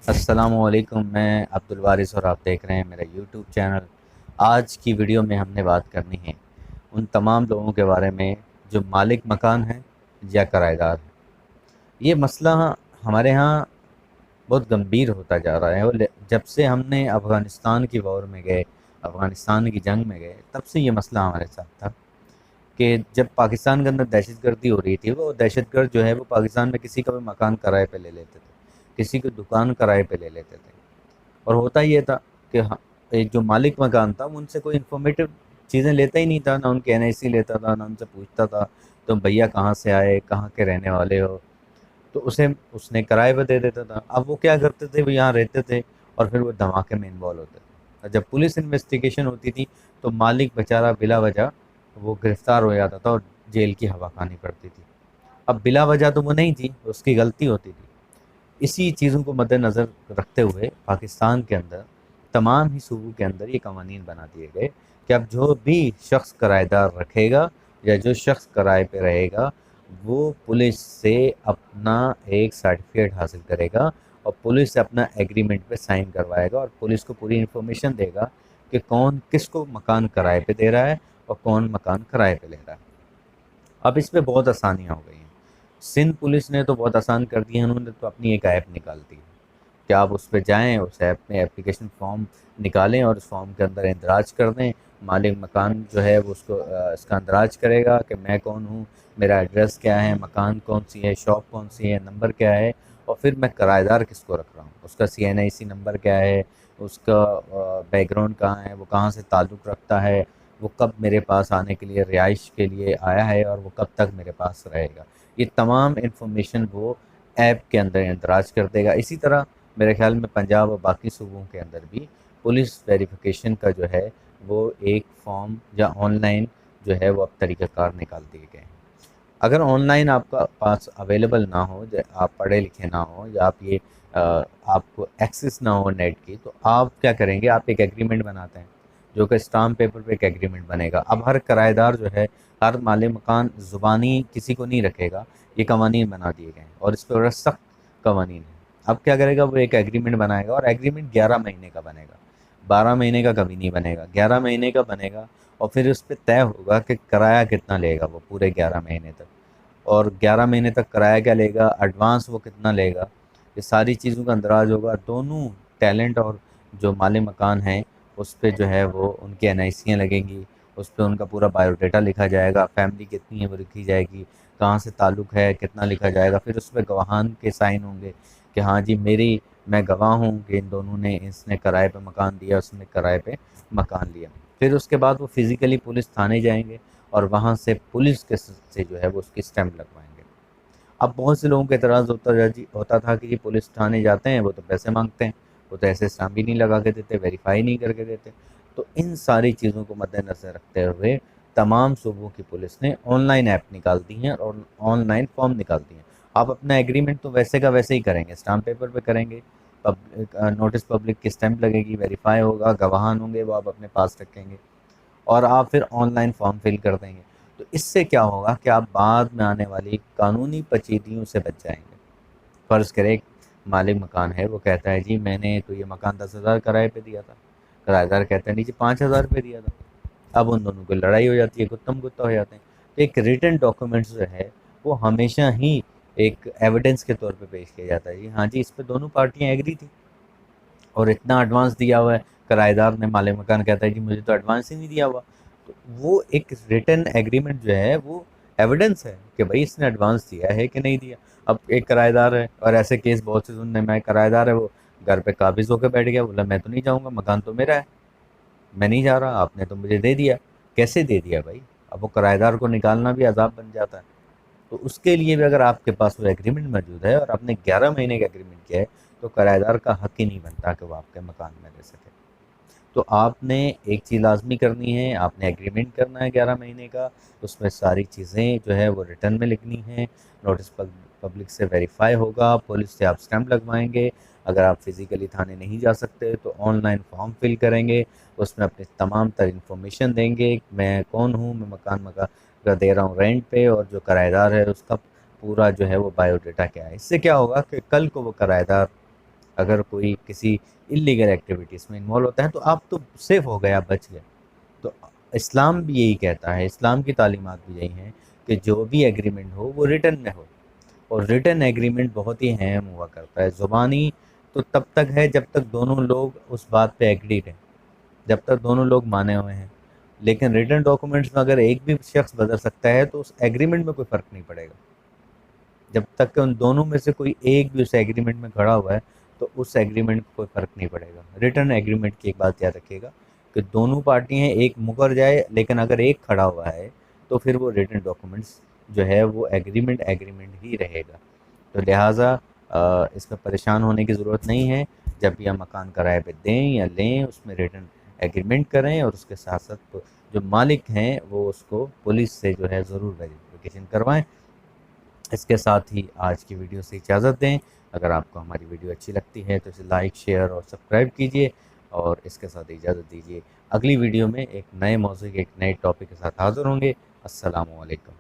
अस्सलामुअलैकुम। मैं अब्दुल वारिस और आप देख रहे हैं मेरा यूट्यूब चैनल। आज की वीडियो में हमने बात करनी है उन तमाम लोगों के बारे में जो मालिक मकान हैं या किराएदार हैं। ये मसला हमारे यहाँ बहुत गंभीर होता जा रहा है और जब से हमने अफ़गानिस्तान की वॉर में गए, अफ़गानिस्तान की जंग में गए, तब से ये मसला हमारे साथ था कि जब पाकिस्तान के अंदर दहशतगर्दी हो रही थी, वो दहशतगर्द जो है वो पाकिस्तान में किसी का भी मकान किराए पे ले लेते थे, किसी की दुकान किराए पे ले लेते थे। और होता ये था कि हाँ, एक जो मालिक मकान था वो उनसे कोई इन्फॉर्मेटिव चीज़ें लेता ही नहीं था, ना उनकी एनआईसी लेता था, ना उनसे पूछता था तुम भैया कहाँ से आए, कहाँ के रहने वाले हो। तो उसे उसने किराए पे दे देता था। अब वो क्या करते थे, वो यहाँ रहते थे और फिर वो धमाके में इन्वॉल्व होते थे। और जब पुलिस इन्वेस्टिगेशन होती थी तो मालिक बेचारा बिला वजह वो गिरफ्तार हो जाता था और जेल की हवा खानी पड़ती थी। अब बिला वजह तो वो नहीं थी, उसकी गलती होती थी। इसी चीज़ों को मद्देनज़र रखते हुए पाकिस्तान के अंदर तमाम ही सूबों के अंदर ये कवानीन बना दिए गए कि अब जो भी शख्स किराएदार रखेगा या जो शख्स किराए पे रहेगा, वो पुलिस से अपना एक सर्टिफिकेट हासिल करेगा और पुलिस से अपना एग्रीमेंट पे साइन करवाएगा और पुलिस को पूरी इन्फॉर्मेशन देगा कि कौन किसको मकान किराए पे दे रहा है और कौन मकान किराए पे ले रहा है। अब इसमें बहुत आसानियाँ हो गई हैं। सिंध पुलिस ने तो बहुत आसान कर दिया है, उन्होंने तो अपनी एक ऐप निकाल दी है कि आप उस पे जाएँ, उस ऐप में एप्लीकेशन फ़ॉर्म निकालें और उस फ़ॉर्म के अंदर इंदराज कर दें। मालिक मकान जो है वो उसको इसका इंदराज करेगा कि मैं कौन हूँ, मेरा एड्रेस क्या है, मकान कौन-सी है, शॉप कौन-सी है, नंबर क्या है और फिर मैं किराएदार किसको रख रहा हूँ, उसका सीएनआईसी नंबर क्या है, उसका बैकग्राउंड कहाँ है, वो कहाँ से ताल्लुक़ रखता है, वो कब मेरे पास आने के लिए रिहाइश के लिए आया है और वो कब तक मेरे पास रहेगा। ये तमाम इन्फॉर्मेशन वो ऐप के अंदर इंदराज कर देगा। इसी तरह मेरे ख़्याल में पंजाब और बाकी सूबों के अंदर भी पुलिस वेरिफ़िकेशन का जो है वो एक फ़ॉर्म या ऑनलाइन जो है वो अब तरीक़ाकार निकाल दिए गए हैं। अगर ऑनलाइन आपका पास अवेलेबल ना हो, आप पढ़े लिखे ना हो या आप ये आपको एक्सेस ना हो नेट की, तो आप क्या करेंगे, आप एक एग्रीमेंट बनाते हैं जो कि स्टाम्प पेपर पे एक एग्रीमेंट बनेगा। अब हर किराएदार जो है, हर मालिक मकान ज़ुबानी किसी को नहीं रखेगा। ये कवानीन बना दिए गए हैं और इस पे बड़ा सख्त कवानीन है। अब क्या करेगा, वो एक एग्रीमेंट बनाएगा और एग्रीमेंट 11 महीने का बनेगा, 12 महीने का कभी नहीं बनेगा, 11 महीने का बनेगा। और फिर उस पे तय होगा कि किराया कितना लेगा वो पूरे 11 महीने तक, और 11 महीने तक किराया क्या लेगा, एडवांस वो कितना लेगा, ये सारी चीज़ों का अंदराज होगा। दोनों टैलेंट और जो मालिक मकान हैं उस पे जो है वो उनकी एनआईसियाँ लगेंगी, उस पे उनका पूरा बायोडाटा लिखा जाएगा, फैमिली कितनी है वो लिखी जाएगी, कहाँ से ताल्लुक़ है कितना लिखा जाएगा। फिर उस पे गवाहान के साइन होंगे कि हाँ जी मैं गवाह हूँ कि इन दोनों ने, इसने किराए पे मकान दिया, उसने किराए पे मकान लिया। फिर उसके बाद वो फिज़िकली पुलिस थाने जाएँगे और वहाँ से पुलिस के से जो है वो उसकी स्टैंप लगवाएँगे। अब बहुत से लोगों का एतराज़ होता था कि जी पुलिस थाने जाते हैं, वो तो पैसे माँगते हैं, वो तो ऐसे स्टाम्प भी नहीं लगा के देते, वेरीफ़ाई नहीं करके देते। तो इन सारी चीज़ों को मद्देनज़र रखते हुए तमाम सूबों की पुलिस ने ऑनलाइन ऐप निकाल दी हैं और ऑनलाइन फ़ॉर्म निकाल दिए हैं। आप अपना एग्रीमेंट तो वैसे का वैसे ही करेंगे, स्टाम्प पेपर पे करेंगे, नोटिस पब्लिक की स्टैंप लगेगी, वेरीफ़ाई होगा, गवाहान होंगे, वो आप अपने पास रखेंगे और आप फिर ऑनलाइन फॉर्म फिल कर देंगे। तो इससे क्या होगा कि आप बाद में आने वाली कानूनी पेचीदगियों से बच जाएँगे। फ़र्ज़ करें एक मालिक मकान है, वो कहता है जी मैंने तो ये मकान 10,000 किराए पे दिया था। किराएदार कहता है नहीं जी 5,000 पे दिया था। अब उन दोनों की लड़ाई हो जाती है, गुत्तम-गुत्ता हो जाते हैं। तो एक रिटन डॉक्यूमेंट्स जो है वो हमेशा ही एक एविडेंस के तौर पे पेश किया जाता है। जी हाँ जी, इस पे दोनों पार्टियाँ एग्री थी और इतना एडवांस दिया हुआ है। किराएदार ने, मालिक मकान कहता है जी मुझे तो एडवांस ही नहीं दिया हुआ। तो वो एक रिटन एग्रीमेंट जो है वो एविडेंस है कि भाई इसने एडवांस दिया है कि नहीं दिया। अब एक किराएदार है, और ऐसे केस बहुत से सुनने में आए, किराएदार है वो घर पे काबिज़ होके बैठ गया, बोला मैं तो नहीं जाऊँगा, मकान तो मेरा है, मैं नहीं जा रहा, आपने तो मुझे दे दिया। कैसे दे दिया भाई? अब वो किराएदार को निकालना भी अज़ाब बन जाता है। तो उसके लिए भी अगर आपके पास वो एग्रीमेंट मौजूद है और आपने 11 महीने का एग्रीमेंट किया है, तो किराएदार का हक ही नहीं बनता कि वो आपके मकान में रह सके। तो आपने एक चीज़ लाज़मी करनी है, आपने एग्रीमेंट करना है 11 महीने का, उसमें सारी चीज़ें जो है वो रिटर्न में लिखनी है, नोटिस पब्लिक से वेरीफ़ाई होगा, पुलिस से आप स्टैम्प लगवाएँगे। अगर आप फ़िज़िकली थाने नहीं जा सकते तो ऑनलाइन फ़ॉर्म फिल करेंगे, उसमें अपनी तमाम तर इन्फॉर्मेशन देंगे, मैं कौन हूँ, मैं मकान का दे रहा हूँ रेंट पे, और जो किराएदार है उसका पूरा जो है वो बायोडाटा क्या है। इससे क्या होगा कि कल को वो किराएदार अगर कोई किसी इलीगल एक्टिविटीज़ में इन्वॉल्व होता है तो आप तो सेफ़ हो गए, आप बच गए। तो इस्लाम भी यही कहता है, इस्लाम की तालीमात भी यही हैं कि जो भी एग्रीमेंट हो वो रिटन में हो, और रिटन एग्रीमेंट बहुत ही अहम हुआ करता है। ज़ुबानी तो तब तक है जब तक दोनों लोग उस बात पे एग्रीड हैं, जब तक दोनों लोग माने हुए हैं। लेकिन रिटन डॉक्यूमेंट्स में अगर एक भी शख्स बदल सकता है तो उस एग्रीमेंट में कोई फ़र्क नहीं पड़ेगा। जब तक कि उन दोनों में से कोई एक भी उस एग्रीमेंट में खड़ा हुआ है तो उस एग्रीमेंट को कोई फ़र्क नहीं पड़ेगा। रिटन एग्रीमेंट की एक बात याद रखिएगा कि दोनों पार्टियां एक मुकर जाए, लेकिन अगर एक खड़ा हुआ है तो फिर वो रिटन डॉक्यूमेंट्स जो है वो एग्रीमेंट एग्रीमेंट ही रहेगा। तो लिहाजा इसमें परेशान होने की ज़रूरत नहीं है। जब भी हम मकान किराए पे दें या लें उसमें रिटन एग्रीमेंट करें, और उसके साथ साथ जो मालिक हैं वो उसको पुलिस से जो है ज़रूर वेरिफिकेशन करवाएं। इसके साथ ही आज की वीडियो से इजाज़त दें। अगर आपको हमारी वीडियो अच्छी लगती है तो इसे लाइक, शेयर और सब्सक्राइब कीजिए, और इसके साथ इजाज़त दीजिए। अगली वीडियो में एक नए मौज़ू के एक नए टॉपिक के साथ हाज़िर होंगे। अस्सलामु अलैकुम।